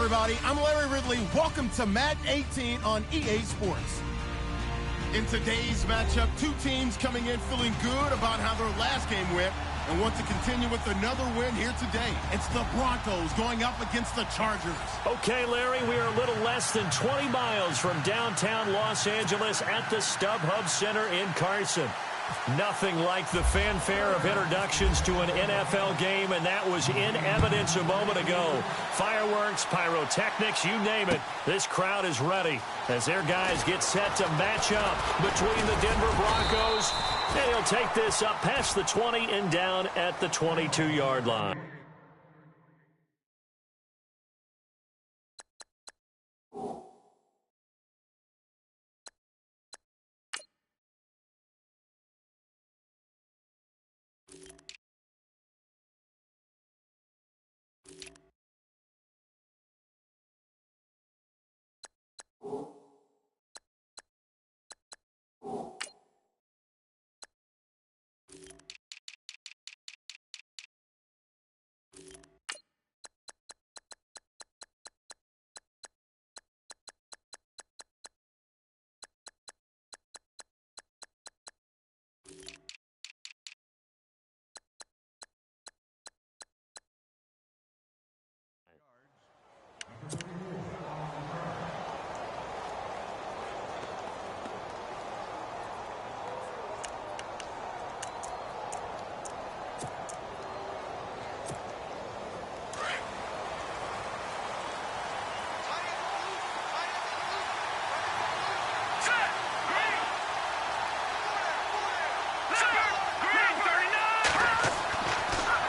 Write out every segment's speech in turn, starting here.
everybody. I'm Larry Ridley. Welcome to Madden 18 on EA Sports. In today's matchup, two teams coming in feeling good about how their last game went and want to continue with another win here today. It's the Broncos going up against the Chargers. Okay, Larry, we are a little less than 20 miles from downtown Los Angeles at the StubHub Center in Carson. Nothing like the fanfare of introductions to an NFL game, and that was in evidence a moment ago. Fireworks, pyrotechnics, you name it. This crowd is ready as their guys get set to match up between the Denver Broncos. And he'll take this up past the 20 and down at the 22-yard line.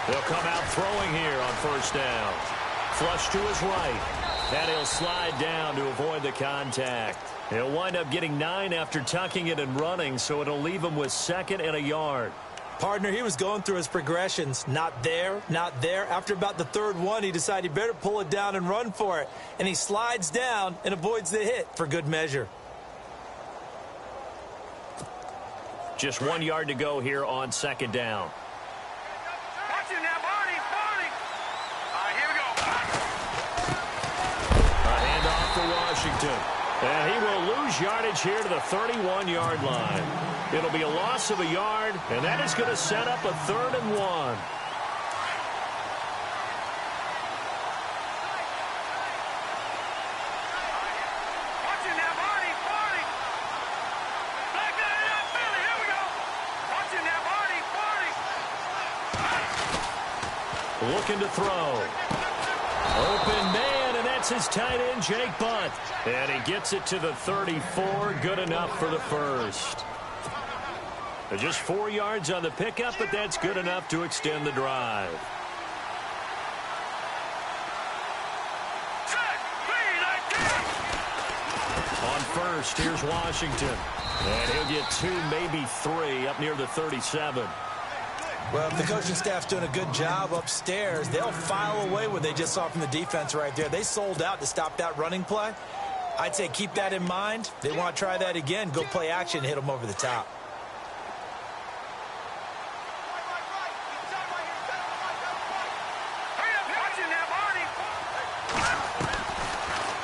They'll come out throwing here on first down. Flush to his right. And he'll slide down to avoid the contact. He'll wind up getting 9 after tucking it and running, so it'll leave him with 2nd and a yard. Partner, he was going through his progressions. Not there, not there. After about the 3rd one, he decided he better pull it down and run for it. And he slides down and avoids the hit for good measure. Just 1 yard to go here on 2nd down. And he will lose yardage here to the 31-yard line. It'll be a loss of a yard, and that is going to set up a 3rd and 1. Looking to throw. Open man, and that's his tight end, Jake Butt. And he gets it to the 34. Good enough for the first. Just 4 yards on the pickup, but that's good enough to extend the drive. On first, here's Washington. And he'll get 2, maybe 3 up near the 37. Well, if the coaching staff's doing a good job upstairs, they'll file away what they just saw from the defense right there. They sold out to stop that running play. I'd say keep that in mind. They want to try that again. Go play action and hit them over the top.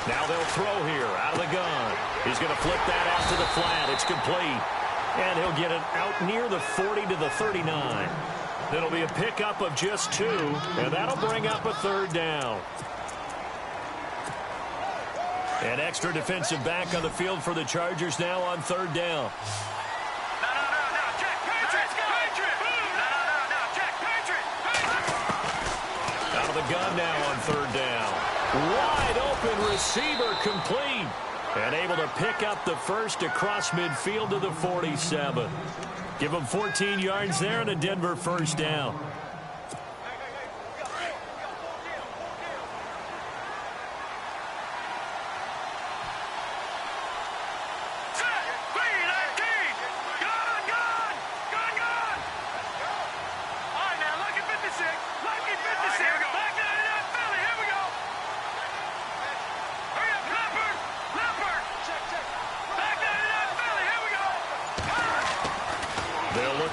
Now they'll throw here out of the gun. He's going to flip that out to the flat. It's complete. And he'll get it out near the 40 to the 39. It'll be a pickup of just 2, and that'll bring up a 3rd down. An extra defensive back on the field for the Chargers now on 3rd down. Out of the gun now on 3rd down. Wide open receiver complete. And able to pick up the first across midfield to the 47. Give him 14 yards there and a Denver 1st down.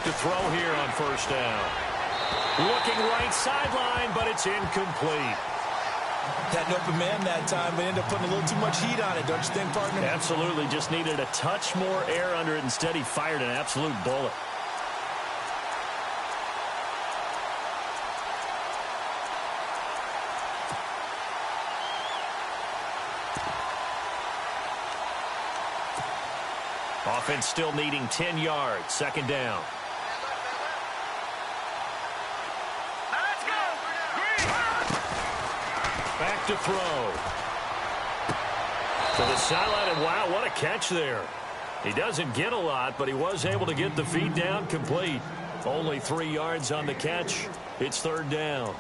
To throw here on 1st down. Looking right sideline, but it's incomplete. Had an open man that time, but ended up putting a little too much heat on it, don't you think, partner? Absolutely. Just needed a touch more air under it. Instead, he fired an absolute bullet. Offense still needing 10 yards. Second down. Let's go. Back to throw. To the sideline, and wow, what a catch there. He doesn't get a lot, but he was able to get the feet down complete. Only 3 yards on the catch. It's third down.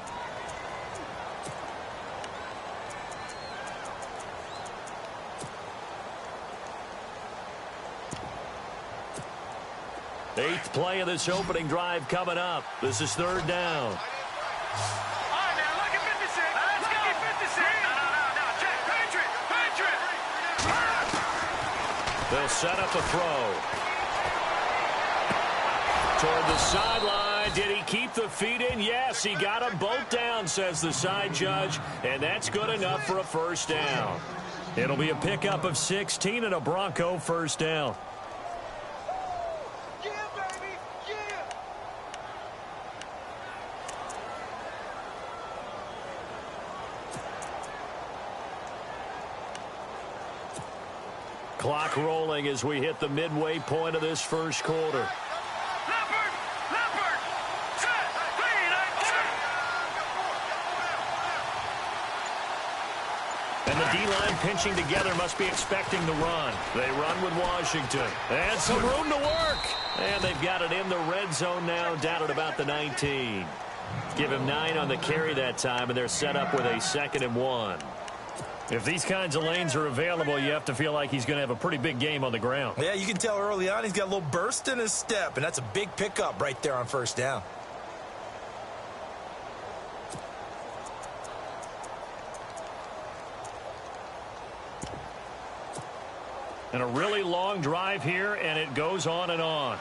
Eighth play of this opening drive coming up. This is third down. All right, now, look at 56. Let's go. 56. No. Check. Patriot. They'll set up a throw. Toward the sideline. Did he keep the feet in? Yes, he got them both down, says the side judge. And that's good enough for a first down. It'll be a pickup of 16 and a Bronco first down. Clock rolling as we hit the midway point of this first quarter. Leopard. Set. And the D-line pinching together must be expecting the run. They run with Washington. And some room to work. And they've got it in the red zone now, down at about the 19. Give him 9 on the carry that time, and they're set up with a 2nd and 1. If these kinds of lanes are available, you have to feel like he's going to have a pretty big game on the ground. Yeah, you can tell early on he's got a little burst in his step, and that's a big pickup right there on first down. And a really long drive here, and it goes on and on.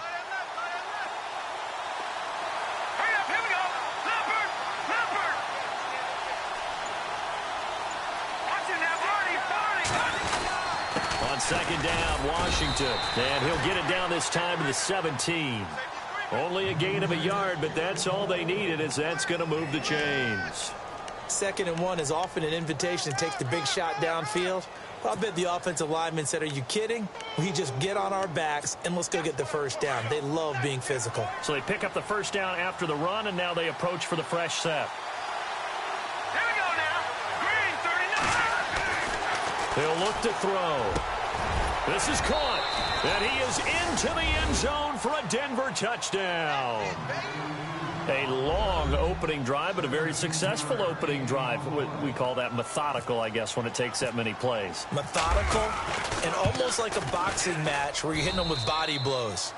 Hurry up, here we go. Leopard. Watch it now, Barney. On second down, Washington. And he'll get it down this time to the 17. Only a gain of a yard, but that's all they needed, as that's going to move the chains. 2nd and 1 is often an invitation to take the big shot downfield. I bet the offensive lineman said, are you kidding? We just get on our backs and let's go get the first down. They love being physical. So they pick up the first down after the run, and now they approach for the fresh set. Here we go now. Green, 39. They'll look to throw. This is caught. And he is into the end zone for a Denver touchdown. A long opening drive, but a very successful opening drive. We call that methodical, I guess, when it takes that many plays. Methodical and almost like a boxing match where you're hitting them with body blows.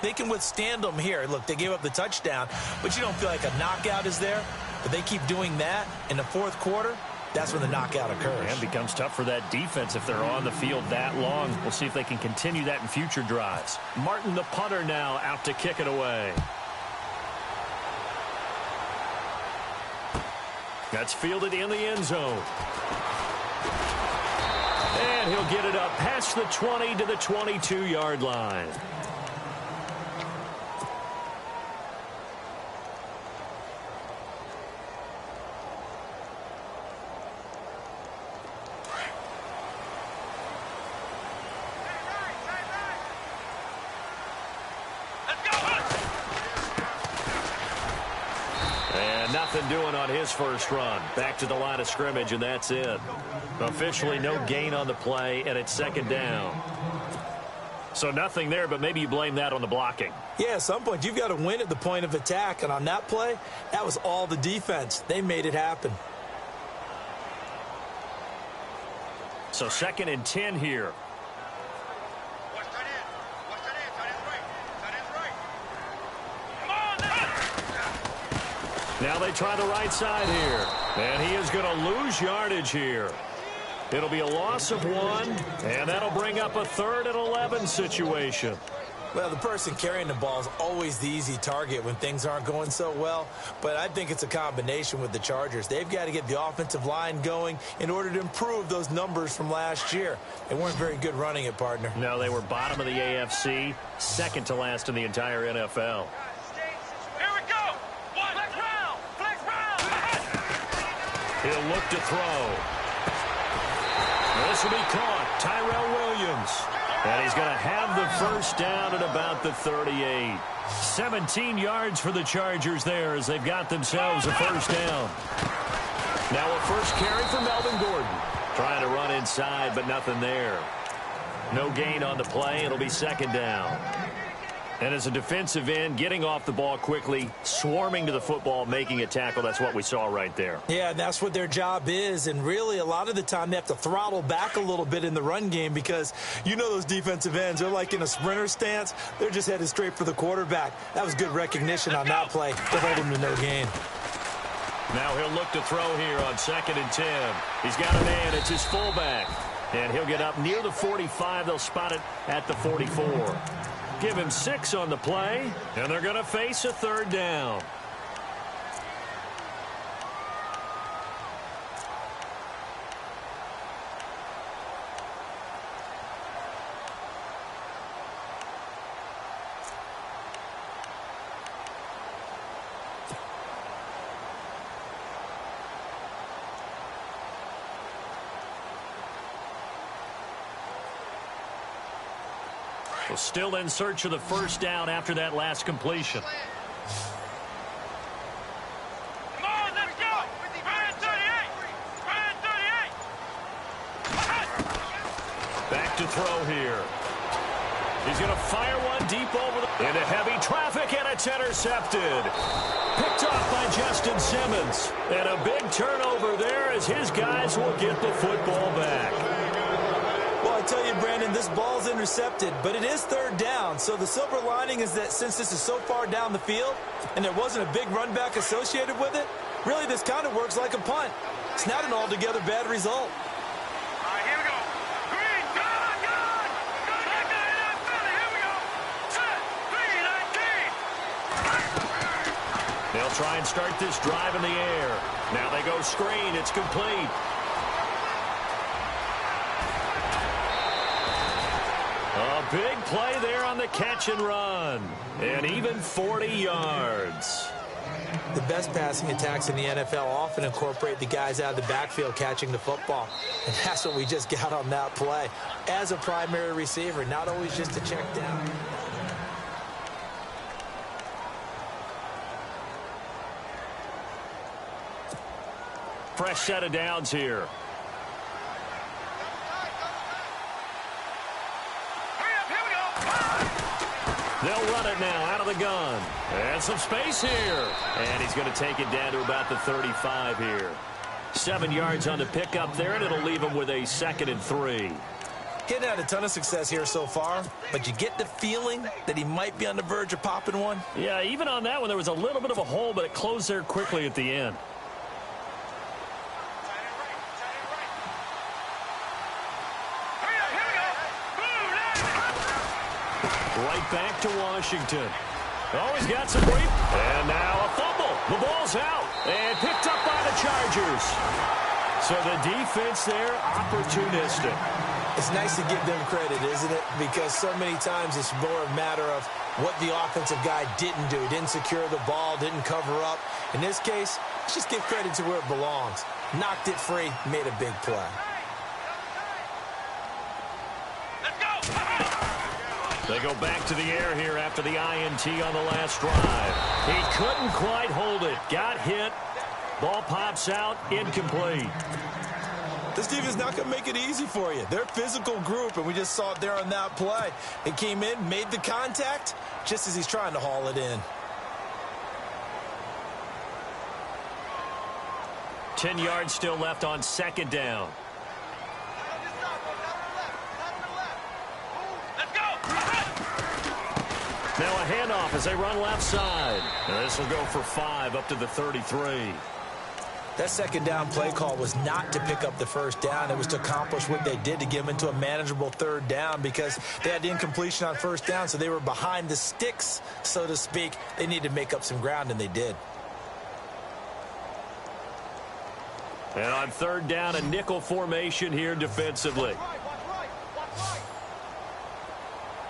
They can withstand them here. Look, they gave up the touchdown, but you don't feel like a knockout is there. But they keep doing that in the fourth quarter. That's when the knockout occurs. And it becomes tough for that defense if they're on the field that long. We'll see if they can continue that in future drives. Martin, the punter, now out to kick it away. That's fielded in the end zone. And he'll get it up past the 20 to the 22-yard line. Nothing doing on his first run. Back to the line of scrimmage, and that's it. Officially no gain on the play, and it's second down. So nothing there, but maybe you blame that on the blocking. Yeah, at some point you've got to win at the point of attack, and on that play, that was all the defense. They made it happen. So 2nd and 10 here. Now they try the right side here. And he is going to lose yardage here. It'll be a loss of 1, and that'll bring up a 3rd and 11 situation. Well, the person carrying the ball is always the easy target when things aren't going so well, but I think it's a combination with the Chargers. They've got to get the offensive line going in order to improve those numbers from last year. They weren't very good running it, partner. No, they were bottom of the AFC, second to last in the entire NFL. Here we go. Flex round. Flex round. He'll look to throw. This will be caught. Tyrell Williams. And he's going to have the first down at about the 38. 17 yards for the Chargers there as they've got themselves a first down. Now a first carry for Melvin Gordon. Trying to run inside, but nothing there. No gain on the play. It'll be second down. And as a defensive end, getting off the ball quickly, swarming to the football, making a tackle, that's what we saw right there. Yeah, that's what their job is, and really a lot of the time they have to throttle back a little bit in the run game because you know those defensive ends, they're like in a sprinter stance. They're just headed straight for the quarterback. That was good recognition on that play to hold him to no gain. Now he'll look to throw here on 2nd and 10. He's got a man. It's his fullback. And he'll get up near the 45. They'll spot it at the 44. Give him 6 on the play, and they're going to face a third down. Well, still in search of the first down after that last completion. Come on, let's go. 38. Back to throw here. He's going to fire one deep over into heavy traffic, and it's intercepted. Picked off by Justin Simmons. And a big turnover there as his guys will get the football back. Well, I tell you, Brandon, this ball's intercepted, but it is third down. So the silver lining is that since this is so far down the field and there wasn't a big run back associated with it, really this kind of works like a punt. It's not an altogether bad result. All right, here we go. Green, gone. Back to the Philly. Here we go. Set. 3-19. They'll try and start this drive in the air. Now they go screen. It's complete. A big play there on the catch and run. And even 40 yards. The best passing attacks in the NFL often incorporate the guys out of the backfield catching the football. And that's what we just got on that play. As a primary receiver, not always just a check down. Fresh set of downs here. They'll run it now out of the gun. And some space here. And he's going to take it down to about the 35 here. 7 yards on the pickup there, and it'll leave him with a 2nd and 3. Getting had a ton of success here so far, but you get the feeling that he might be on the verge of popping one. Yeah, even on that one, there was a little bit of a hole, but it closed there quickly at the end. Right back to Washington. Oh, he's got some weight. And now a fumble. The ball's out. And picked up by the Chargers. So the defense there, opportunistic. It's nice to give them credit, isn't it? Because so many times it's more a matter of what the offensive guy didn't do. Didn't secure the ball, didn't cover up. In this case, let's just give credit to where it belongs. Knocked it free, made a big play. They go back to the air here after the INT on the last drive. He couldn't quite hold it. Got hit. Ball pops out. Incomplete. This defense is not going to make it easy for you. They're a physical group, and we just saw it there on that play. It came in, made the contact, just as he's trying to haul it in. 10 yards still left on 2nd down. Now a handoff as they run left side. And this will go for 5 up to the 33. That second down play call was not to pick up the first down. It was to accomplish what they did, to get them into a manageable third down, because they had the incompletion on first down, so they were behind the sticks, so to speak. They needed to make up some ground, and they did. And on third down, a nickel formation here defensively.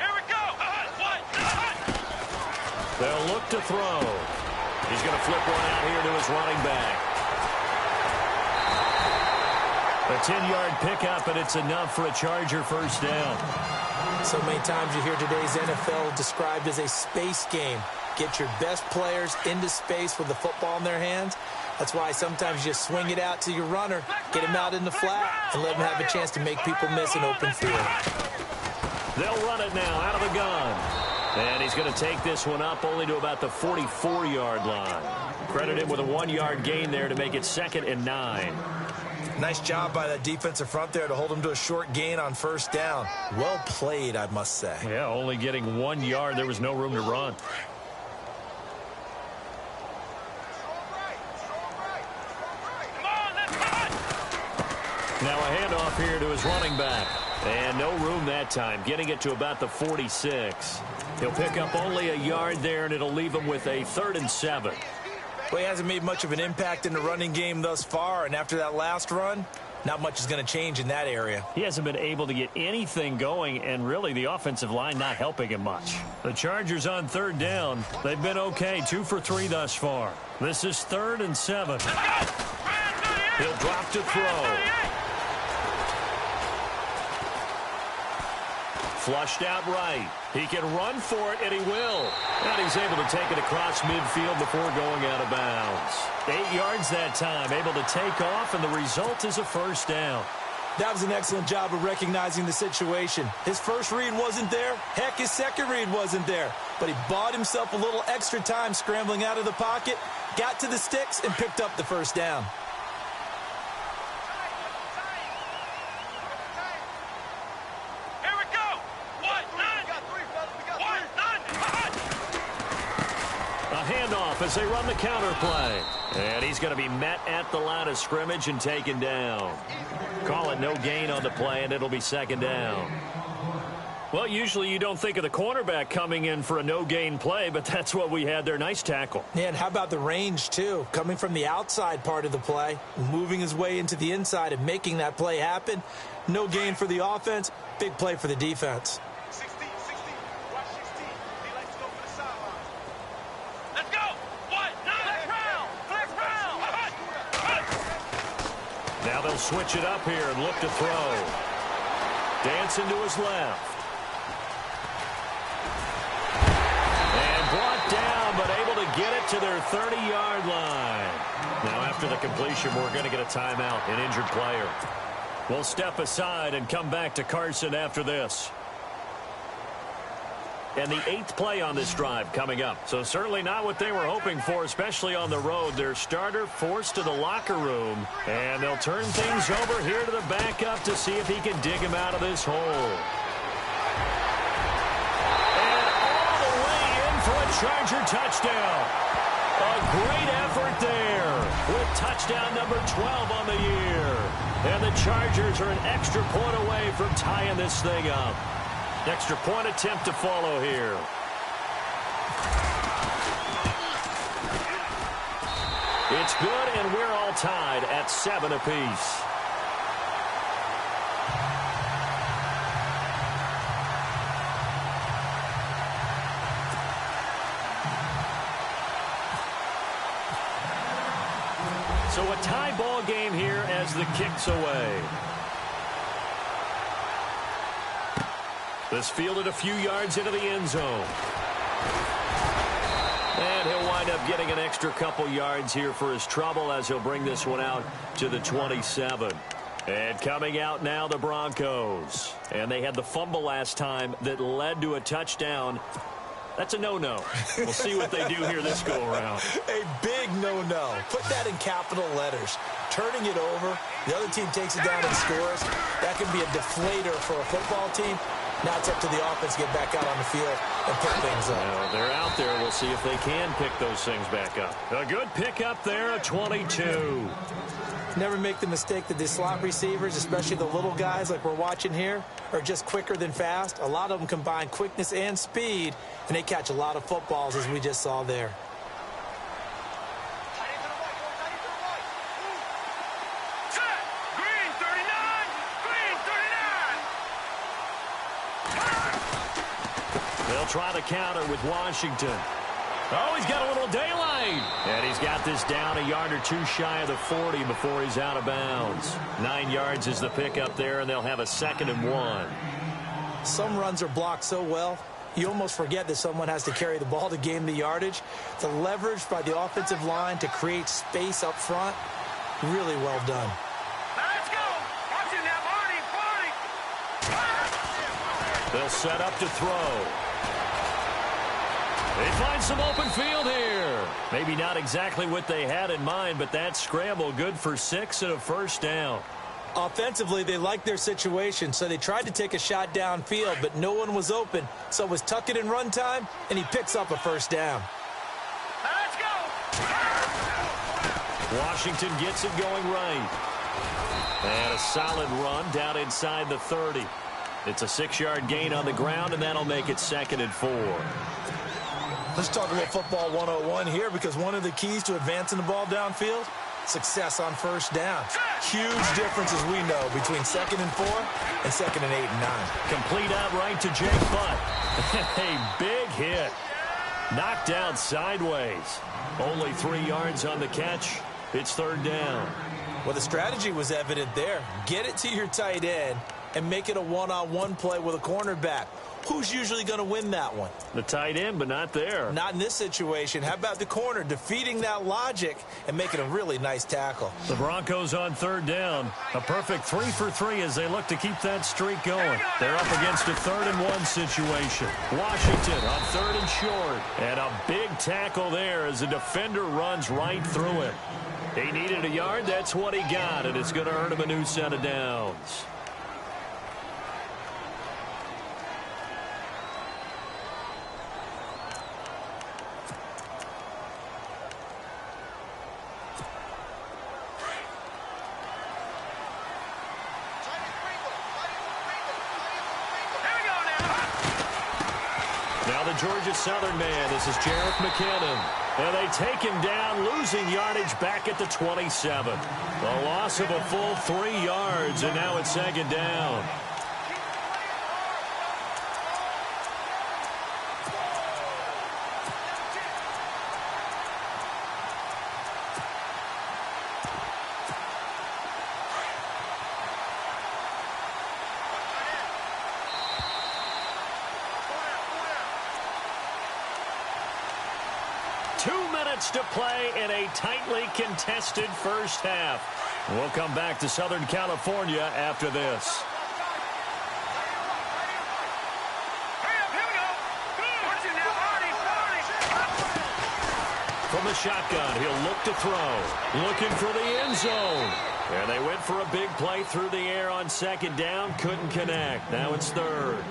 Here we go. They'll look to throw. He's going to flip one out here to his running back. A 10-yard pickup, and it's enough for a Charger first down. So many times you hear today's NFL described as a space game. Get your best players into space with the football in their hands. That's why sometimes you just swing it out to your runner, get him out in the flat, and let him have a chance to make people miss an open field. They'll run it now out of the gun. And he's going to take this one up only to about the 44-yard line. Credit him with a 1-yard gain there to make it 2nd and 9. Nice job by that defensive front there to hold him to a short gain on first down. Well played, I must say. Yeah, only getting 1 yard. There was no room to run. Now a handoff here to his running back. And no room that time, getting it to about the 46. He'll pick up only a yard there, and it'll leave him with a 3rd and 7. Well, he hasn't made much of an impact in the running game thus far, and after that last run, not much is going to change in that area. He hasn't been able to get anything going, and really the offensive line not helping him much. The Chargers on third down. They've been okay, 2 for 3 thus far. This is 3rd and 7. He'll drop to throw. Flushed out right. He can run for it, and he will. And he's able to take it across midfield before going out of bounds. 8 yards that time, able to take off, and the result is a first down. That was an excellent job of recognizing the situation. His first read wasn't there. Heck, his second read wasn't there. But he bought himself a little extra time scrambling out of the pocket, got to the sticks, and picked up the first down. As they run the counter play. And he's going to be met at the line of scrimmage and taken down. Call it no gain on the play, and it'll be 2nd down. Well, usually you don't think of the cornerback coming in for a no-gain play, but that's what we had there. Nice tackle. Yeah, and how about the range, too? Coming from the outside part of the play, moving his way into the inside and making that play happen. No gain for the offense, big play for the defense. Now they'll switch it up here and look to throw. Dancing to his left. And brought down, but able to get it to their 30-yard line. Now after the completion, we're going to get a timeout, an injured player. We'll step aside and come back to Carson after this. And the 8th play on this drive coming up. So certainly not what they were hoping for, especially on the road. Their starter forced to the locker room. And they'll turn things over here to the backup to see if he can dig him out of this hole. And all the way in for a Charger touchdown. A great effort there with touchdown number 12 on the year. And the Chargers are an extra point away from tying this thing up. Extra point attempt to follow here. It's good, and we're all tied at 7 apiece. So a tie ball game here as the kick's away. This fielded a few yards into the end zone. And he'll wind up getting an extra couple yards here for his trouble as he'll bring this one out to the 27. And coming out now, the Broncos. And they had the fumble last time that led to a touchdown. That's a no-no. We'll see what they do here this go-around. A big no-no. Put that in capital letters. Turning it over, the other team takes it down and scores. That can be a deflator for a football team. Now it's up to the offense to get back out on the field and pick things up. Well, they're out there. We'll see if they can pick those things back up. A good pick up there, a 22. Never make the mistake that the slot receivers, especially the little guys like we're watching here, are just quicker than fast. A lot of them combine quickness and speed, and they catch a lot of footballs, as we just saw there. They'll try to counter with Washington. Oh, he's got a little daylight. And he's got this down a yard or two shy of the 40 before he's out of bounds. 9 yards is the pickup there, and they'll have a 2nd and 1. Some runs are blocked so well, you almost forget that someone has to carry the ball to gain the yardage. The leverage by the offensive line to create space up front, really well done. Let's go. Watch it now, Marty. They'll set up to throw. They find some open field here. Maybe not exactly what they had in mind, but that scramble good for 6 and a first down. Offensively, they liked their situation, so they tried to take a shot downfield, but no one was open. So it was tuck it in run time, and he picks up a first down. Let's go. Washington gets it going right. And a solid run down inside the 30. It's a 6-yard gain on the ground, and that'll make it 2nd and 4. Let's talk about football 101 here, because one of the keys to advancing the ball downfield, success on first down. Huge difference, as we know, between 2nd and 4 and 2nd and 8 and 9. Complete out right to Jake Butt. A big hit. Knocked out sideways. Only 3 yards on the catch. It's 3rd down. Well, the strategy was evident there. Get it to your tight end and make it a one-on-one play with a cornerback. Who's usually going to win that one? The tight end, but not there. Not in this situation. How about the corner defeating that logic and making a really nice tackle? The Broncos on 3rd down. A perfect 3 for 3 as they look to keep that streak going. They're up against a 3rd and 1 situation. Washington on 3rd and short. And a big tackle there as the defender runs right through him. He needed a yard. That's what he got, and it's going to earn him a new set of downs. Now the Georgia Southern man, this is Jarvis McKinnon. And they take him down, losing yardage back at the 27. A loss of a full 3 yards, and now it's 2nd down. To play in a tightly contested first half. We'll come back to Southern California after this. From the shotgun, he'll look to throw. Looking for the end zone. And they went for a big play through the air on 2nd down. Couldn't connect. Now it's 3rd.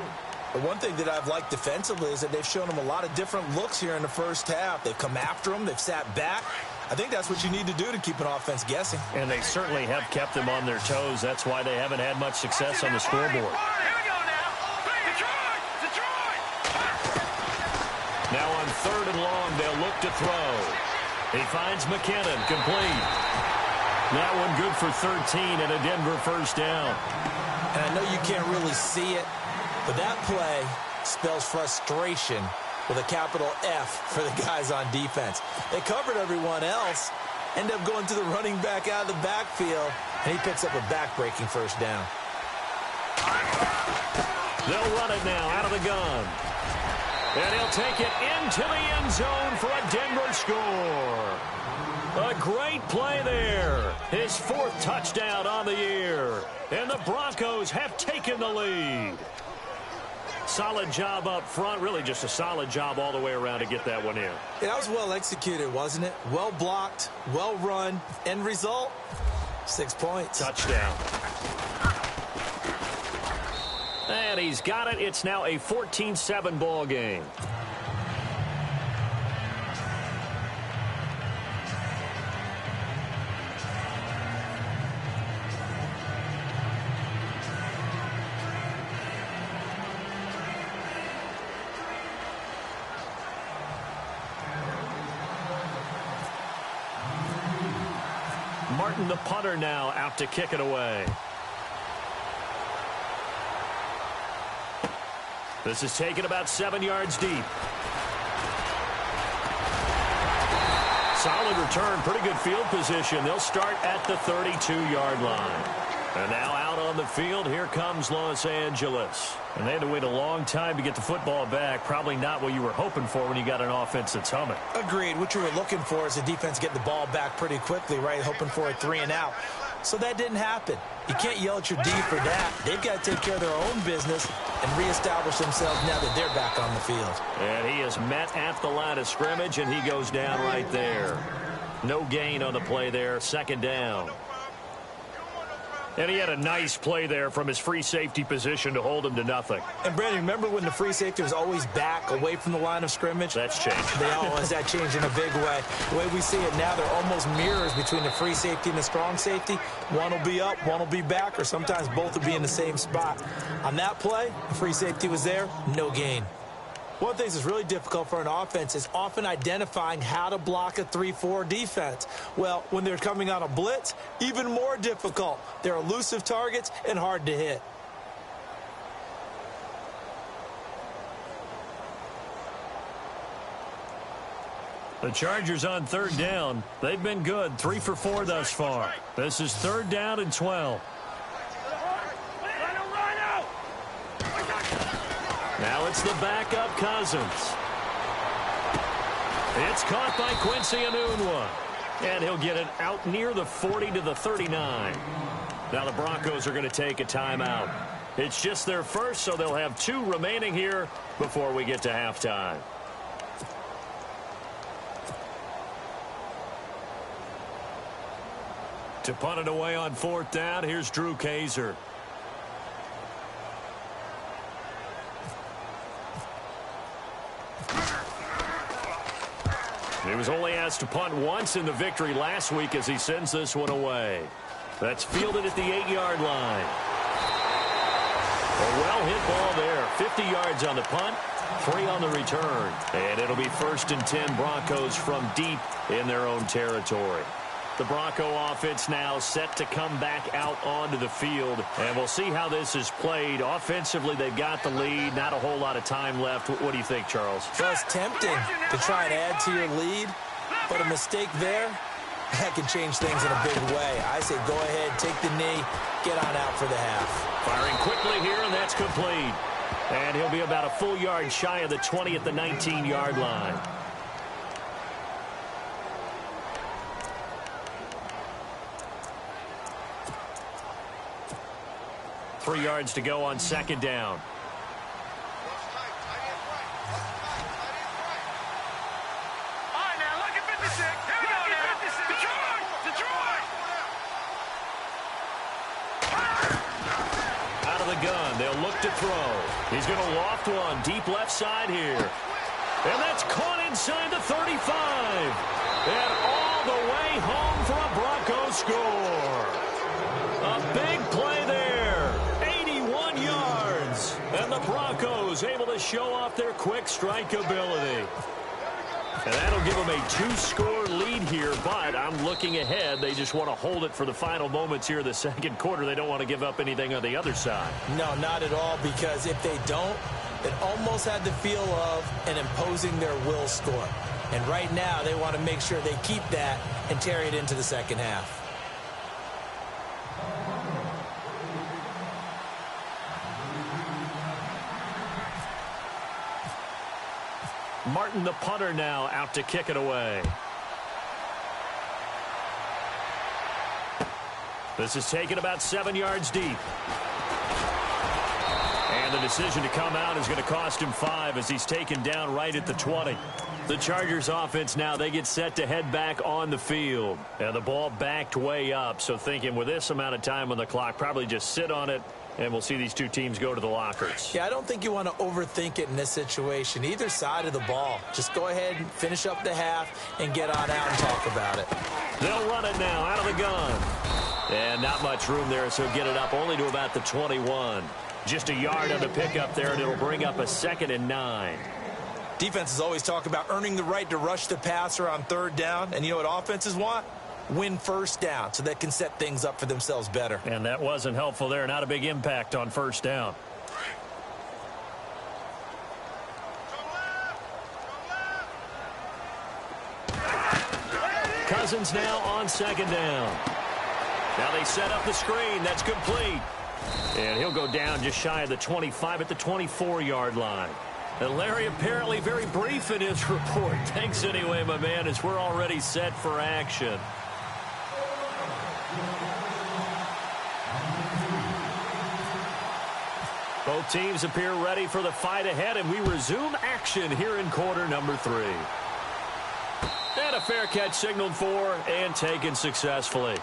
The one thing that I've liked defensively is that they've shown them a lot of different looks here in the first half. They've come after them. They've sat back. I think that's what you need to do to keep an offense guessing. And they certainly have kept them on their toes. That's why they haven't had much success on the scoreboard. Here we go now. Detroit! Now on 3rd and long, they'll look to throw. He finds McKinnon, complete. That one good for 13 and a Denver first down. And I know you can't really see it, but that play spells frustration with a capital F for the guys on defense. They covered everyone else, end up going to the running back out of the backfield, and he picks up a back-breaking first down. They'll run it now out of the gun. And he'll take it into the end zone for a Denver score. A great play there. His 4th touchdown on the year. And the Broncos have taken the lead. Solid job up front. Really just a solid job all the way around to get that one in. Yeah, that was well executed, wasn't it? Well blocked, well run. End result, 6 points. Touchdown. And he's got it. It's now a 14-7 ball game. Martin, the punter, now out to kick it away. This is taken about 7 yards deep. Solid return, pretty good field position. They'll start at the 32-yard line. And now out on the field, here comes Los Angeles. And they had to wait a long time to get the football back. Probably not what you were hoping for when you got an offense that's humming. Agreed. What you were looking for is the defense getting the ball back pretty quickly, right? Hoping for a 3-and-out. So that didn't happen. You can't yell at your D for that. They've got to take care of their own business and reestablish themselves now that they're back on the field. And he is met at the line of scrimmage, and he goes down right there. No gain on the play there. Second down. And he had a nice play there from his free safety position to hold him to nothing. And, Brandon, remember when the free safety was always back away from the line of scrimmage? That's changed. They always that changed in a big way. The way we see it now, they're almost mirrors between the free safety and the strong safety. One will be up, one will be back, or sometimes both will be in the same spot. On that play, the free safety was there, no gain. One of the things that's really difficult for an offense is often identifying how to block a 3-4 defense. Well, when they're coming on a blitz, even more difficult. They're elusive targets and hard to hit. The Chargers on third down. They've been good, 3 for 4 thus far. This is third down and 12. Now it's the backup Cousins. It's caught by Quincy Enunwa. And he'll get it out near the 40 to the 39. Now the Broncos are going to take a timeout. It's just their first, so they'll have 2 remaining here before we get to halftime. To punt it away on fourth down, here's Drew Kaiser. He was only asked to punt once in the victory last week as he sends this one away. That's fielded at the 8-yard line. A well-hit ball there. 50 yards on the punt, 3 on the return. And it'll be 1st and 10 Broncos from deep in their own territory. The Bronco offense now set to come back out onto the field. And we'll see how this is played. Offensively, they've got the lead. Not a whole lot of time left. What do you think, Charles? Well, it's tempting to try and add to your lead. But a mistake there, that can change things in a big way. I say go ahead, take the knee, get on out for the half. Firing quickly here, and that's complete. And he'll be about a full yard shy of the 20 at the 19-yard line. Three yards to go on second down. All right, now look at 56. Here we go now. Detroit! Out of the gun. They'll look to throw. He's going to loft one deep left side here. And that's caught inside the 35. And all the way home for a Bronco score. A big play there. And the Broncos able to show off their quick strike ability. And that'll give them a 2-score lead here, but I'm looking ahead. They just want to hold it for the final moments here of the second quarter. They don't want to give up anything on the other side. No, not at all, because if they don't, it almost had the feel of an imposing their will score. And right now, they want to make sure they keep that and carry it into the second half. Martin, the punter, now out to kick it away. This is taken about 7 yards deep. And And the decision to come out is going to cost him 5 as he's taken down right at the 20. The Chargers offense now, they get set to head back on the field. And the ball backed way up, so thinking with this amount of time on the clock, probably just sit on it, and we'll see these two teams go to the lockers. Yeah, I don't think you want to overthink it in this situation. Either side of the ball. Just go ahead and finish up the half and get on out and talk about it. They'll run it now out of the gun. And not much room there, so get it up only to about the 21. Just a yard on the pickup there, and it'll bring up a 2nd and 9. Defenses always talk about earning the right to rush the passer on 3rd down. And you know what offenses want? Win 1st down so they can set things up for themselves better. And that wasn't helpful there. Not a big impact on 1st down. Cousins now on 2nd down. Now they set up the screen. That's complete. And he'll go down just shy of the 25 at the 24-yard line. And Larry apparently very brief in his report. Thanks anyway, my man, as we're already set for action. Both teams appear ready for the fight ahead, and we resume action here in quarter number 3. And a fair catch signaled for and taken successfully.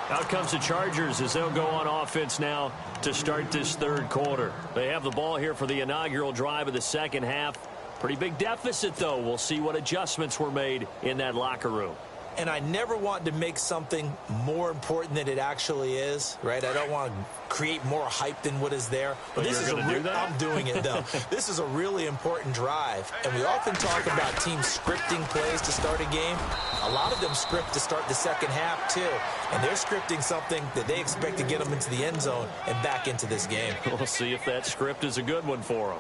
Out comes the Chargers as they'll go on offense now to start this 3rd quarter. They have the ball here for the inaugural drive of the 2nd half. Pretty big deficit, though. We'll see what adjustments were made in that locker room. And I never want to make something more important than it actually is, right? I don't want to create more hype than what is there. But this is I'm doing it, though. This is a really important drive. And we often talk about teams scripting plays to start a game. A lot of them script to start the 2nd half, too. And they're scripting something that they expect to get them into the end zone and back into this game. We'll see if that script is a good one for them.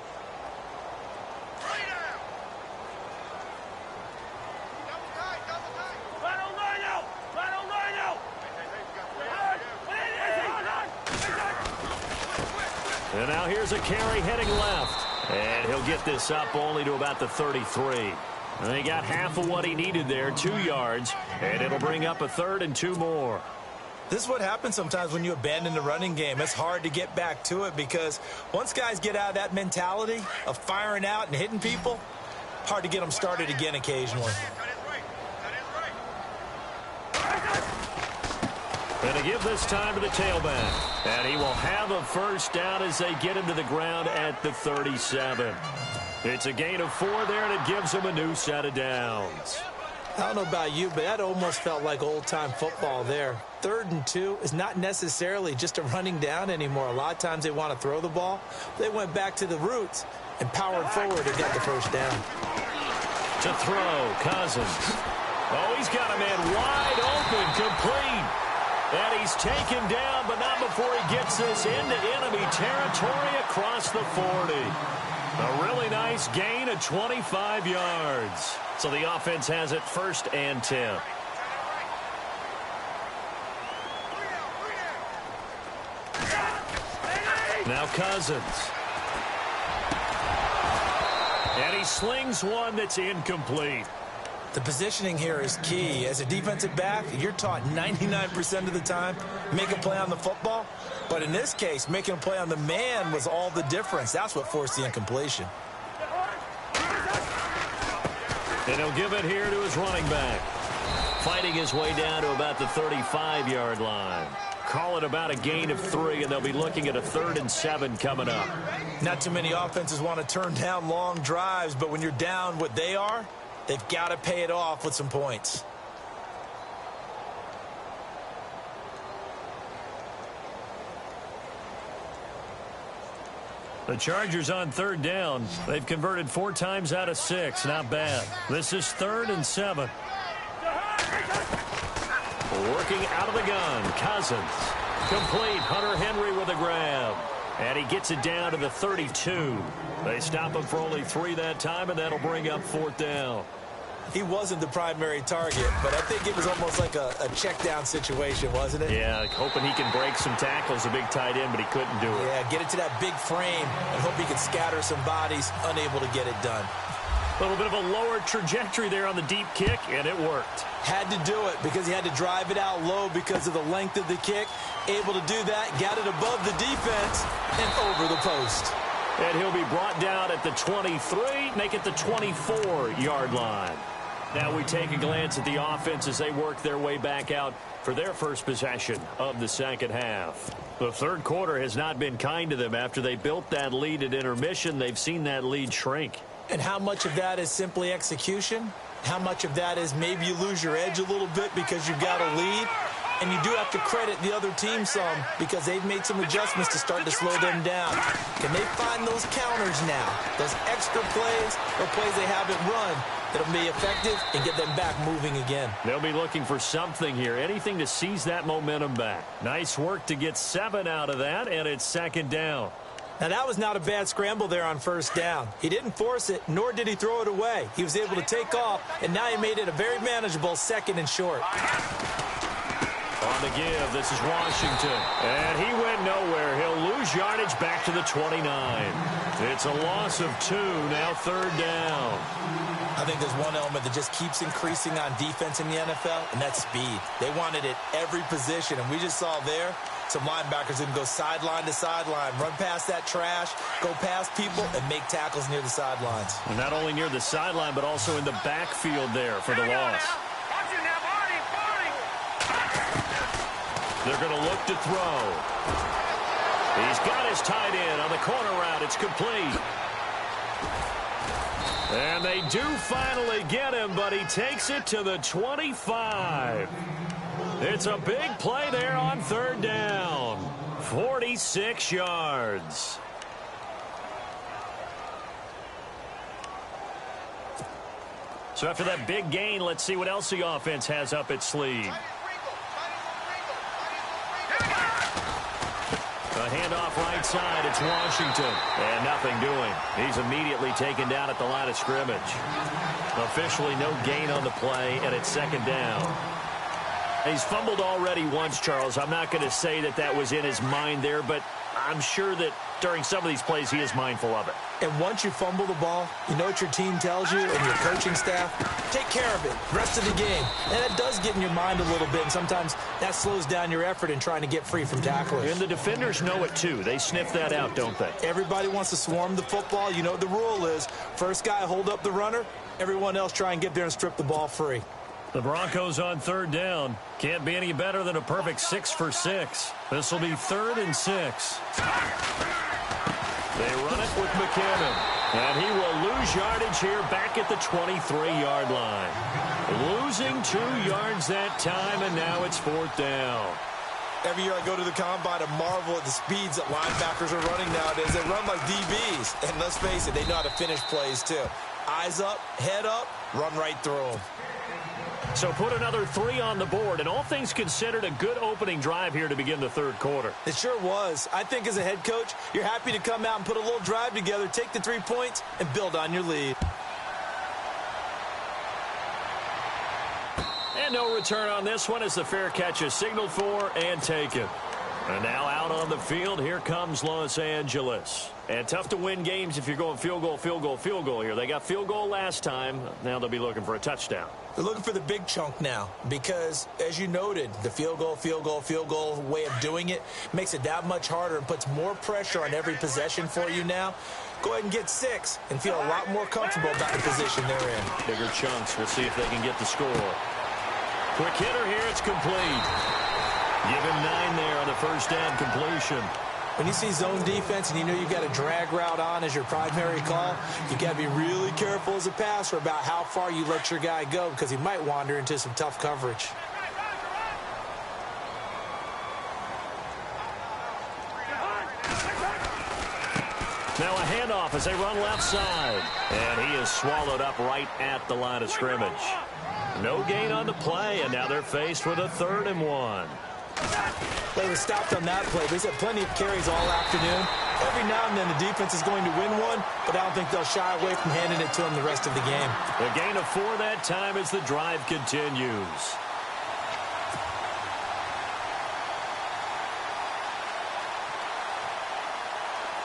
And now here's a carry heading left. And he'll get this up only to about the 33. And he got half of what he needed there, 2 yards. And it'll bring up a 3rd and 2 more. This is what happens sometimes when you abandon the running game. It's hard to get back to it because once guys get out of that mentality of firing out and hitting people, hard to get them started again occasionally. And to give this time to the tailback. And he will have a 1st down as they get him to the ground at the 37. It's a gain of 4 there, and it gives him a new set of downs. I don't know about you, but that almost felt like old-time football there. 3rd and 2 is not necessarily just a running down anymore. A lot of times they want to throw the ball. They went back to the roots and powered forward and got the 1st down. To throw, Cousins. Oh, he's got a man wide open, complete. And he's taken down, but not before he gets this into enemy territory across the 40. A really nice gain of 25 yards. So the offense has it 1st and 10. Now Cousins. And he slings one that's incomplete. The positioning here is key. As a defensive back, you're taught 99% of the time, make a play on the football. But in this case, making a play on the man was all the difference. That's what forced the incompletion. And he'll give it here to his running back. Fighting his way down to about the 35-yard line. Call it about a gain of 3, and they'll be looking at a 3rd and 7 coming up. Not too many offenses want to turn down long drives, but when you're down what they are, they've got to pay it off with some points. The Chargers on 3rd down. They've converted 4 times out of 6. Not bad. This is 3rd and 7. Working out of the gun. Cousins. Complete. Hunter Henry with a grab. And he gets it down to the 32. They stop him for only 3 that time, and that'll bring up 4th down. He wasn't the primary target, but I think it was almost like a check-down situation, wasn't it? Yeah, hoping he can break some tackles, a big tight end, but he couldn't do it. Yeah, get it to that big frame and hope he can scatter some bodies, unable to get it done. A little bit of a lower trajectory there on the deep kick, and it worked. Had to do it because he had to drive it out low because of the length of the kick. Able to do that, got it above the defense and over the post. And he'll be brought down at the 23, make it the 24-yard line. Now we take a glance at the offense as they work their way back out for their first possession of the second half. The third quarter has not been kind to them. After they built that lead at intermission, they've seen that lead shrink. And how much of that is simply execution? How much of that is maybe you lose your edge a little bit because you've got a lead? And you do have to credit the other team some because they've made some adjustments to start to slow them down. Can they find those counters now, those extra plays or plays they haven't run that'll be effective and get them back moving again? They'll be looking for something here, anything to seize that momentum back. Nice work to get 7 out of that, and it's second down. Now, that was not a bad scramble there on first down. He didn't force it, nor did he throw it away. He was able to take off, and now he made it a very manageable second and short. On the give, this is Washington. And he went nowhere. He'll lose yardage back to the 29. It's a loss of 2, now third down. I think there's one element that just keeps increasing on defense in the NFL, and that's speed. They want it at every position, and we just saw there some linebackers who can go sideline to sideline, run past that trash, go past people, and make tackles near the sidelines. And not only near the sideline, but also in the backfield there for the loss. They're going to look to throw. He's got his tight end on the corner route. It's complete. And they do finally get him, but he takes it to the 25. It's a big play there on third down. 46 yards. So after that big gain, let's see what else the offense has up its sleeve. A handoff right side. It's Washington. And nothing doing. He's immediately taken down at the line of scrimmage. Officially no gain on the play, and it's second down. He's fumbled already once, Charles. I'm not going to say that that was in his mind there, but I'm sure that during some of these plays he is mindful of it. And once you fumble the ball, you know what your team tells you and your coaching staff? Take care of it rest of the game. And it does get in your mind a little bit, and sometimes that slows down your effort in trying to get free from tacklers. And the defenders know it too. They sniff that out, don't they? Everybody wants to swarm the football. You know what the rule is. First guy hold up the runner. Everyone else try and get there and strip the ball free. The Broncos on third down. Can't be any better than a perfect 6 for 6. This will be 3rd and 6. They run it with McKinnon. And he will lose yardage here back at the 23-yard line. Losing 2 yards that time, and now it's 4th down. Every year I go to the combine and marvel at the speeds that linebackers are running nowadays. They run like DBs. And let's face it, they know how to finish plays too. Eyes up, head up, run right through them. So put another 3 on the board, and all things considered, a good opening drive here to begin the third quarter. It sure was. I think as a head coach, you're happy to come out and put a little drive together, take the 3 points, and build on your lead. And no return on this one as the fair catch is signaled for and taken. And now out on the field, here comes Los Angeles. And tough to win games if you're going field goal, field goal, field goal here. They got field goal last time. Now they'll be looking for a touchdown. They're looking for the big chunk now because, as you noted, the field goal way of doing it makes it that much harder and puts more pressure on every possession for you now. Go ahead and get 6 and feel a lot more comfortable about the position they're in. Bigger chunks. We'll see if they can get the score. Quick hitter here. It's complete. Give him 9 there on the first down completion. When you see zone defense and you know you've got a drag route on as your primary call, you got to be really careful as a passer about how far you let your guy go because he might wander into some tough coverage. Now a handoff as they run left side. And he is swallowed up right at the line of scrimmage. No gain on the play, and now they're faced with a 3rd and 1. They were stopped on that play. They've had plenty of carries all afternoon. Every now and then the defense is going to win one, but I don't think they'll shy away from handing it to them the rest of the game. A gain of 4 that time as the drive continues.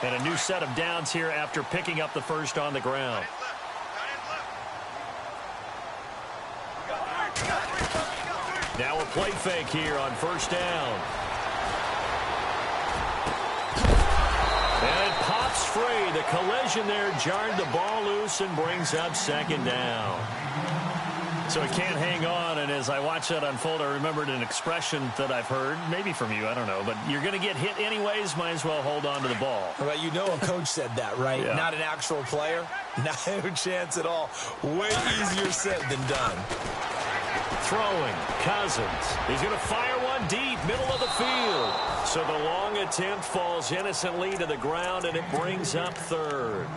And a new set of downs here after picking up the first on the ground. Now a play fake here on first down. And it pops free. The collision there jarred the ball loose and brings up second down. So it can't hang on, and as I watch that unfold, I remembered an expression that I've heard, maybe from you, I don't know, but you're going to get hit anyways, might as well hold on to the ball. Well, you know a coach said that, right? Yeah. Not an actual player. No chance at all. Way easier said than done. Throwing, Cousins. He's going to fire one deep, middle of the field. So the long attempt falls innocently to the ground, and it brings up third.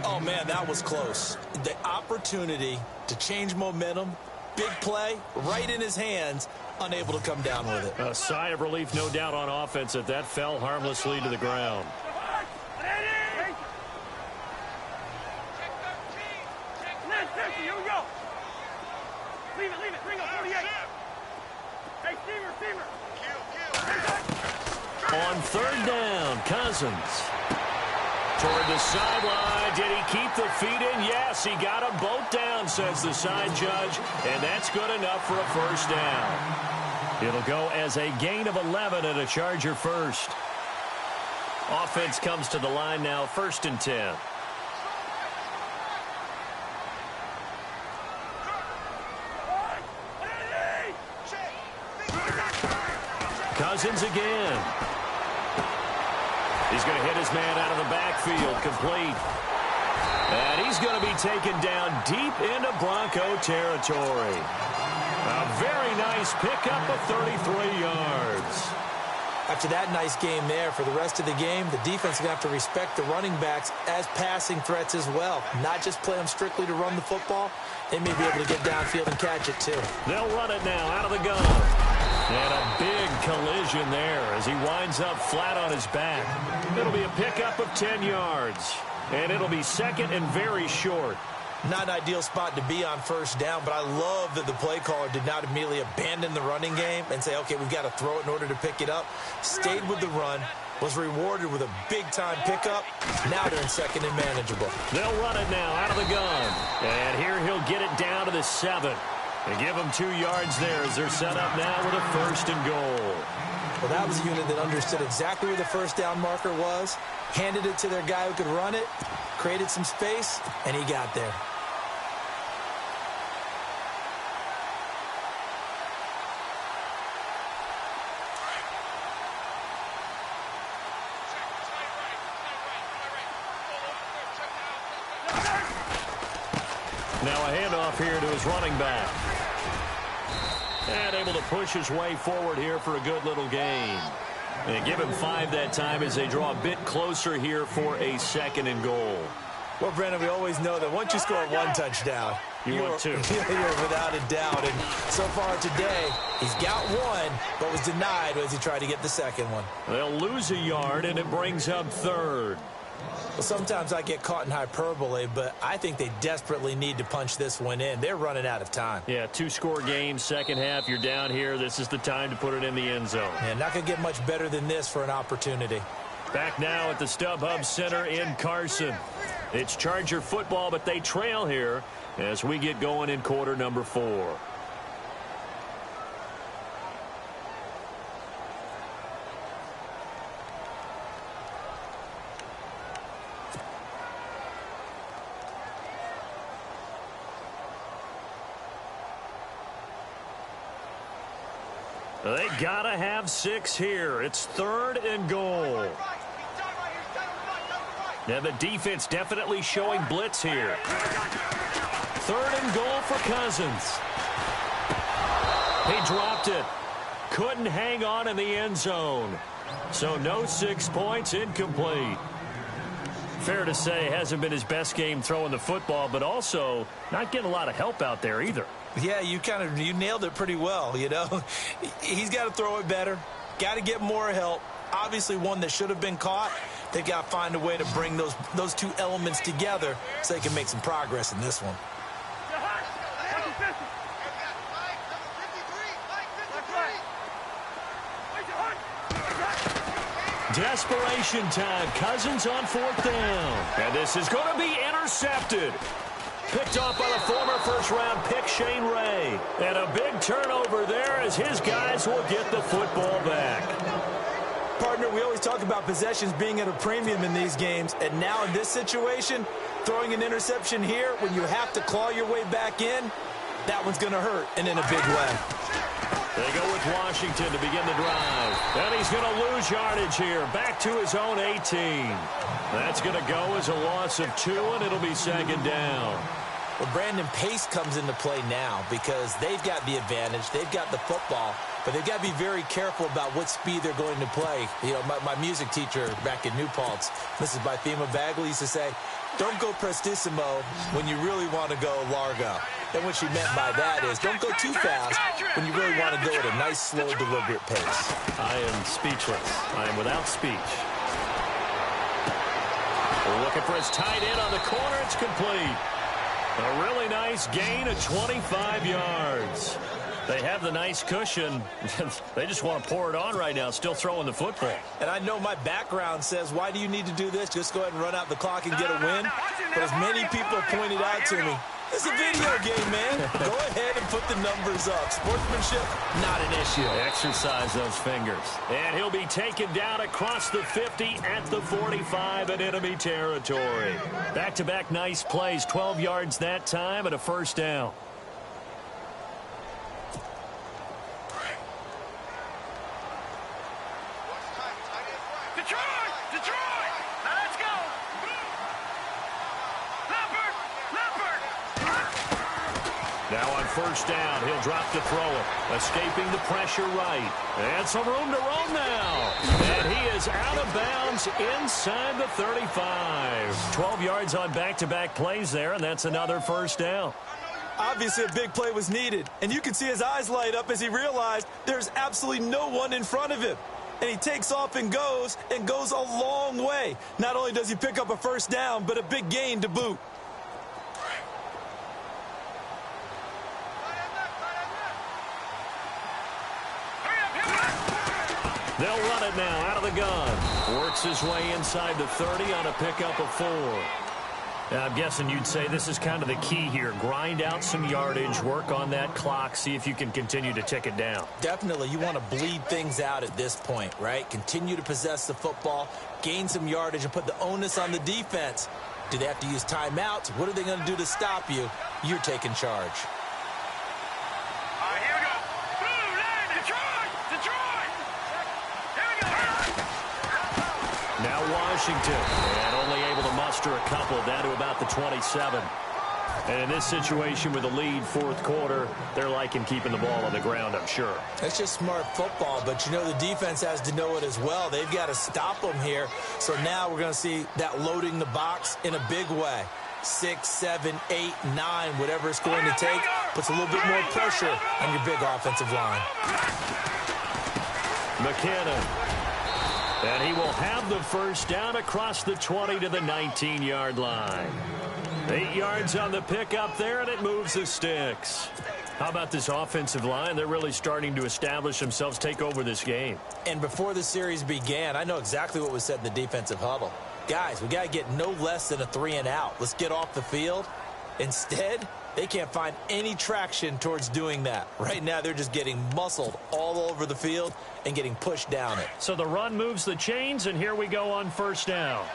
Oh, man, that was close. The opportunity to change momentum, big play, right in his hands, unable to come down with it. A sigh of relief, no doubt, on offense that that fell harmlessly to the ground. Here we go. Leave it. Bring up 48. Hey, Steamer. On third down, Cousins. Toward the sideline. Did he keep the feet in? Yes, he got them both down, says the side judge, and that's good enough for a first down. It'll go as a gain of 11 and a Charger first. Offense comes to the line now, 1st and 10. Cousins again. He's going to hit his man out of the backfield, complete. And he's going to be taken down deep into Bronco territory. A very nice pickup of 33 yards. After that nice game there, for the rest of the game, the defense is going to have to respect the running backs as passing threats as well. Not just play them strictly to run the football. They may be able to get downfield and catch it, too. They'll run it now out of the gun. And a big collision there as he winds up flat on his back. It'll be a pickup of 10 yards. And it'll be second and very short. Not an ideal spot to be on first down, but I love that the play caller did not immediately abandon the running game and say, okay, we've got to throw it in order to pick it up. Stayed with the run, was rewarded with a big-time pickup. Now they're in second and manageable. They'll run it now out of the gun. And here he'll get it down to the 7. They give him 2 yards there as they're set up now with a 1st and goal. Well, that was a unit that understood exactly where the first down marker was, handed it to their guy who could run it, created some space, and he got there. Now a handoff here to his running back. And able to push his way forward here for a good little gain. And give him 5 that time as they draw a bit closer here for a 2nd and goal. Well, Brandon, we always know that once you score one touchdown, you want 2. You're without a doubt. And so far today, he's got 1, but was denied as he tried to get the second one. They'll lose a yard, and it brings up 3rd. Well, sometimes I get caught in hyperbole, but I think they desperately need to punch this one in. They're running out of time. Yeah, 2-score game, second half. You're down here. This is the time to put it in the end zone. Yeah, not going to get much better than this for an opportunity. Back now at the StubHub Center in Carson. It's Charger football, but they trail here as we get going in quarter number 4. They gotta have 6 here. It's 3rd and goal. Now the defense definitely showing blitz here. 3rd and goal for Cousins. He dropped it. Couldn't hang on in the end zone. So no 6 points, incomplete. Fair to say, hasn't been his best game throwing the football, but also not getting a lot of help out there either. Yeah, you nailed it pretty well, you know. He's got to throw it better. Got to get more help. Obviously one that should have been caught. They've got to find a way to bring those 2 elements together so they can make some progress in this one. Desperation time. Cousins on 4th down. And this is going to be intercepted. Picked off by the former first-round pick, Shane Ray. And a big turnover there as his guys will get the football back. Partner, we always talk about possessions being at a premium in these games, and now in this situation, throwing an interception here when you have to claw your way back in, that one's going to hurt, and in a big way. They go with Washington to begin the drive. And he's going to lose yardage here. Back to his own 18. That's going to go as a loss of 2, and it'll be second down. Well, Brandon, pace comes into play now because they've got the advantage. They've got the football, but they've got to be very careful about what speed they're going to play. You know, my music teacher back in New Paltz, Mrs. Bythema Bagley, used to say, don't go prestissimo when you really want to go largo. And what she meant by that is don't go too fast when you really want to go at a nice, slow, deliberate pace. I am speechless. I am without speech. We're looking for his tight end on the corner. It's complete. A really nice gain of 25 yards. They have the nice cushion. They just want to pour it on right now, still throwing the football. And I know my background says, why do you need to do this? Just go ahead and run out the clock and get a win. But as many people pointed out to me, it's a video game, man. Go ahead and put the numbers up. Sportsmanship, not an issue. Exercise those fingers. And he'll be taken down across the 50 at the 45 in enemy territory. Back-to-back nice plays, 12 yards that time and a first down. Now on first down, he'll drop to throw it. Escaping the pressure right. And some room to roam now. And he is out of bounds inside the 35. 12 yards on back-to-back plays there, and that's another first down. Obviously, a big play was needed. And you can see his eyes light up as he realized there's absolutely no one in front of him. And he takes off and goes a long way. Not only does he pick up a first down, but a big gain to boot. They'll run it now out of the gun. Works his way inside the 30 on a pickup of 4. Now, I'm guessing you'd say this is kind of the key here. Grind out some yardage, work on that clock, see if you can continue to tick it down. Definitely. You want to bleed things out at this point, right? Continue to possess the football, gain some yardage, and put the onus on the defense. Do they have to use timeouts? What are they going to do to stop you? You're taking charge. Now Washington, and only able to muster a couple down to about the 27. And in this situation with the lead fourth quarter, they're liking keeping the ball on the ground, I'm sure. That's just smart football, but you know the defense has to know it as well. They've got to stop them here. So now we're going to see that loading the box in a big way. 6, 7, 8, 9, whatever it's going to take, puts a little bit more pressure on your big offensive line. McKinnon. And he will have the first down across the 20 to the 19-yard line. 8 yards on the pickup there, and it moves the sticks. How about this offensive line? They're really starting to establish themselves, take over this game. And before the series began, I know exactly what was said in the defensive huddle. Guys, we got to get no less than a 3 and out. Let's get off the field. Instead, they can't find any traction towards doing that. Right now, they're just getting muscled all over the field and getting pushed down it. So the run moves the chains, and here we go on first down.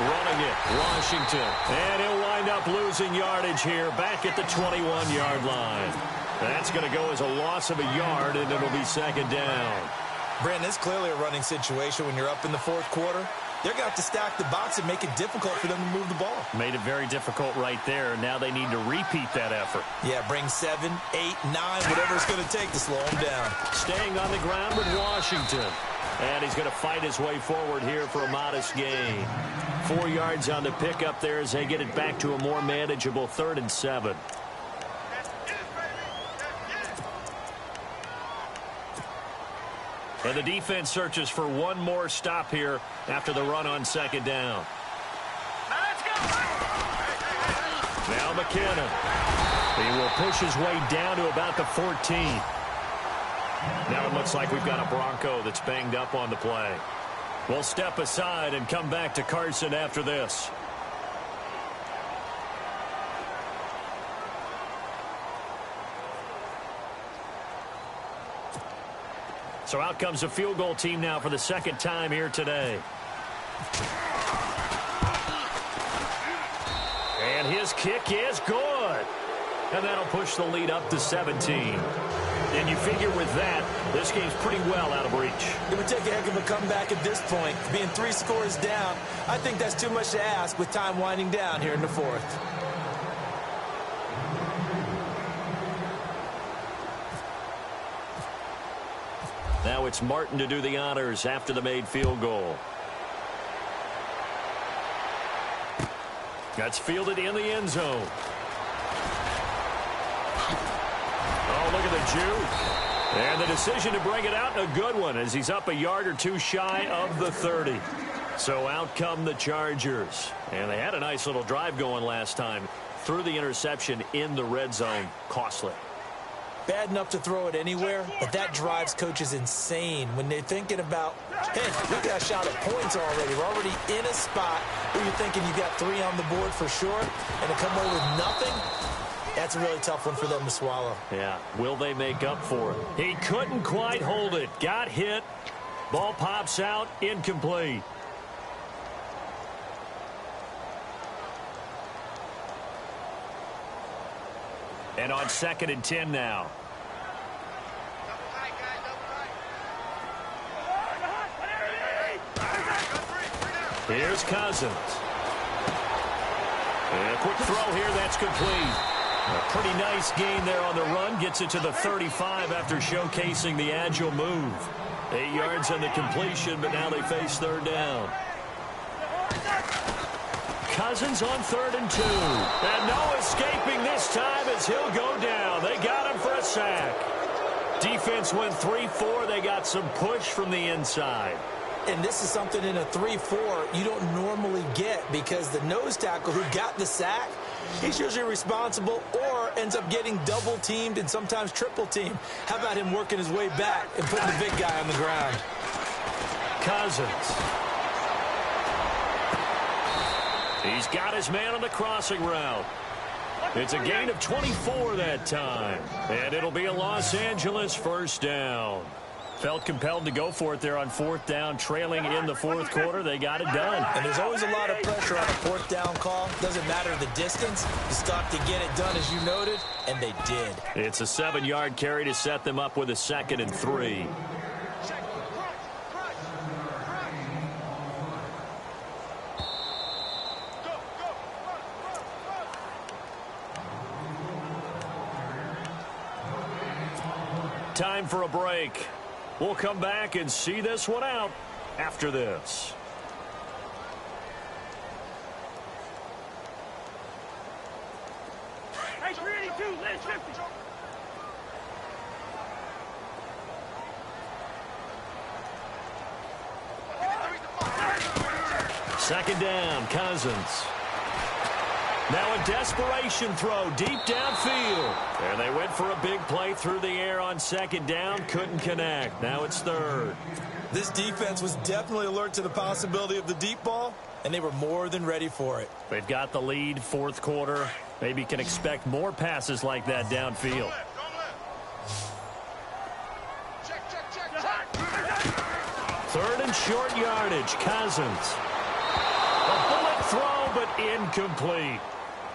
Running it, Washington. And he'll wind up losing yardage here back at the 21-yard line. That's going to go as a loss of a yard, and it'll be second down. Brandon, it's clearly a running situation when you're up in the fourth quarter. They're going to have to stack the box and make it difficult for them to move the ball. Made it very difficult right there. Now they need to repeat that effort. Yeah, bring 7, 8, 9, whatever it's going to take to slow them down. Staying on the ground with Washington. And he's going to fight his way forward here for a modest gain. 4 yards on the pickup there as they get it back to a more manageable 3rd and 7. And the defense searches for one more stop here after the run on second down. Now McKinnon. He will push his way down to about the 14. Now it looks like we've got a Bronco that's banged up on the play. We'll step aside and come back to Carson after this. So out comes a field goal team now for the second time here today. And his kick is good. And that'll push the lead up to 17. And you figure with that, this game's pretty well out of reach. It would take a heck of a comeback at this point. Being 3 scores down, I think that's too much to ask with time winding down here in the fourth. Now it's Martin to do the honors after the made field goal. That's fielded in the end zone. Oh, look at the juke. And the decision to bring it out, a good one, as he's up a yard or two shy of the 30. So out come the Chargers. And they had a nice little drive going last time. Threw the interception in the red zone. Costly. Bad enough to throw it anywhere, but that drives coaches insane when they're thinking about, hey, we got a shot at points already. We're already in a spot where you're thinking you got 3 on the board for sure, and to come away with nothing, that's a really tough one for them to swallow. Yeah, will they make up for it? He couldn't quite hold it. Got hit. Ball pops out, incomplete. And on 2nd and 10 now. Here's Cousins. And a quick throw here, that's complete. A pretty nice gain there on the run. Gets it to the 35 after showcasing the agile move. 8 yards on the completion, but now they face 3rd down. Cousins on 3rd and 2. And no escaping this time as he'll go down. They got him for a sack. Defense went 3-4. They got some push from the inside. And this is something in a 3-4 you don't normally get because the nose tackle who got the sack, he's usually responsible or ends up getting double-teamed and sometimes triple-teamed. How about him working his way back and putting the big guy on the ground? Cousins. He's got his man on the crossing route. It's a gain of 24 that time. And it'll be a Los Angeles 1st down. Felt compelled to go for it there on 4th down, trailing in the 4th quarter. They got it done. And there's always a lot of pressure on a 4th down call. Doesn't matter the distance. You stop to get it done, as you noted, and they did. It's a 7-yard carry to set them up with a 2nd and 3. Time for a break. We'll come back and see this one out after this. Hey, 382, let's shift it. Second down, Cousins. Now a desperation throw deep downfield. And they went for a big play through the air on 2nd down. Couldn't connect. Now it's 3rd. This defense was definitely alert to the possibility of the deep ball, and they were more than ready for it. They've got the lead, 4th quarter. Maybe can expect more passes like that downfield. Third and short yardage, Cousins. A bullet throw, but incomplete.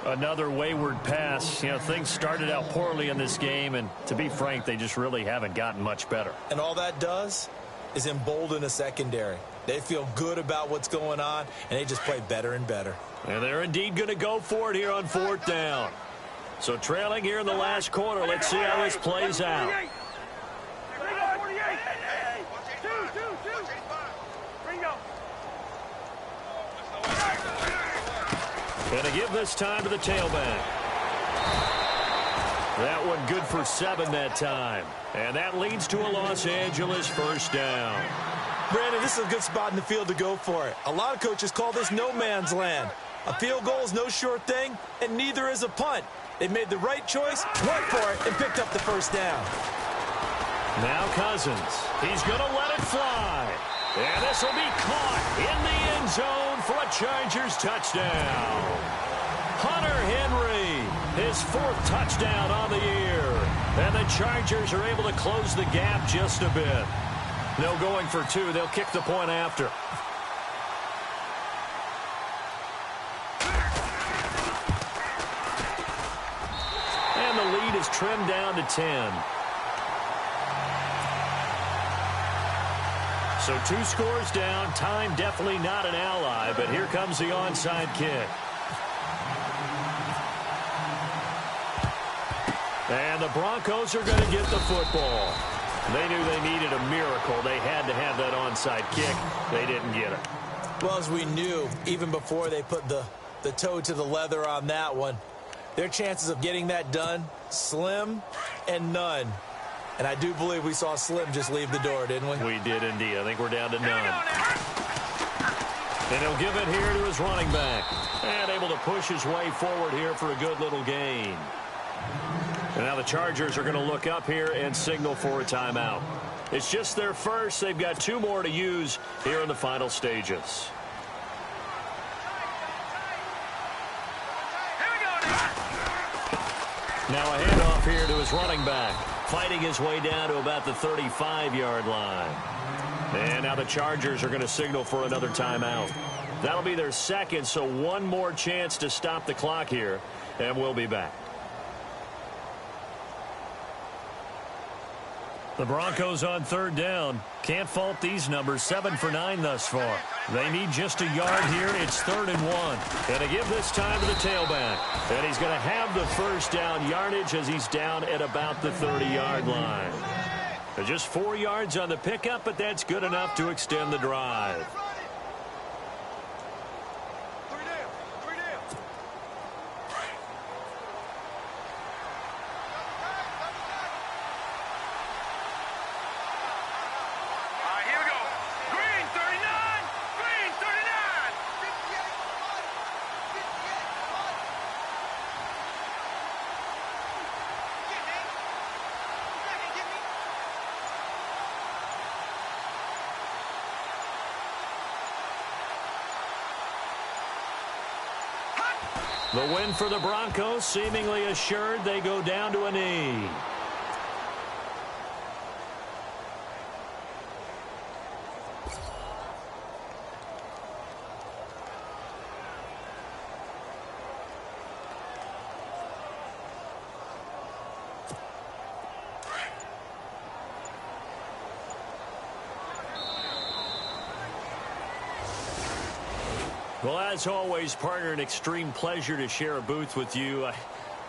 Another wayward pass. You know, things started out poorly in this game, and to be frank, they just really haven't gotten much better. And all that does is embolden a secondary. They feel good about what's going on, and they just play better and better. And they're indeed going to go for it here on 4th down. So trailing here in the last quarter, let's see how this plays out. Going to give this time to the tailback. That one good for 7 that time. And that leads to a Los Angeles 1st down. Brandon, this is a good spot in the field to go for it. A lot of coaches call this no man's land. A field goal is no sure thing, and neither is a punt. They made the right choice, went for it, and picked up the 1st down. Now Cousins. He's going to let it fly. And this will be caught in the end zone for a Chargers touchdown. Hunter Henry, his 4th touchdown on the year. And the Chargers are able to close the gap just a bit. No going for two. They'll kick the point after. And the lead is trimmed down to 10. So 2 scores down. Time definitely not an ally, but here comes the onside kick. And the Broncos are going to get the football. They knew they needed a miracle. They had to have that onside kick. They didn't get it. Well, as we knew, even before they put the toe to the leather on that one, their chances of getting that done, slim and none. And I do believe we saw Slim just leave the door, didn't we? We did indeed. I think we're down to none. And he'll give it here to his running back. And able to push his way forward here for a good little gain. And now the Chargers are going to look up here and signal for a timeout. It's just their first. They've got 2 more to use here in the final stages. Now a handoff here to his running back. Fighting his way down to about the 35-yard line. And now the Chargers are going to signal for another timeout. That'll be their second, so 1 more chance to stop the clock here. And we'll be back. The Broncos on 3rd down. Can't fault these numbers. 7 for 9 thus far. They need just a yard here. It's 3rd and 1. And to give this time to the tailback. And he's going to have the first down yardage as he's down at about the 30-yard line. Just 4 yards on the pickup, but that's good enough to extend the drive. The win for the Broncos, seemingly assured. They go down to a knee. Well, as always, partner, an extreme pleasure to share a booth with you.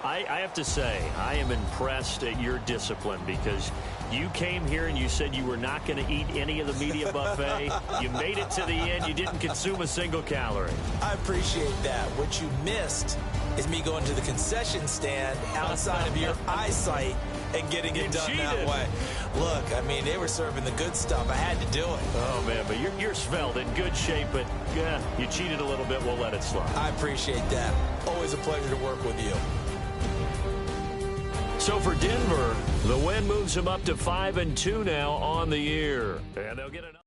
I have to say, I am impressed at your discipline because you came here and you said you were not going to eat any of the media buffet. You made it to the end. You didn't consume a single calorie. I appreciate that. What you missed is me going to the concession stand outside of your eyesight and getting it done that way. Look, I mean, they were serving the good stuff. I had to do it. Oh, man, but you're svelte, in good shape, but yeah, you cheated a little bit. We'll let it slide. I appreciate that. Always a pleasure to work with you. So for Denver, the win moves them up to 5-2 now on the year. And they'll get another.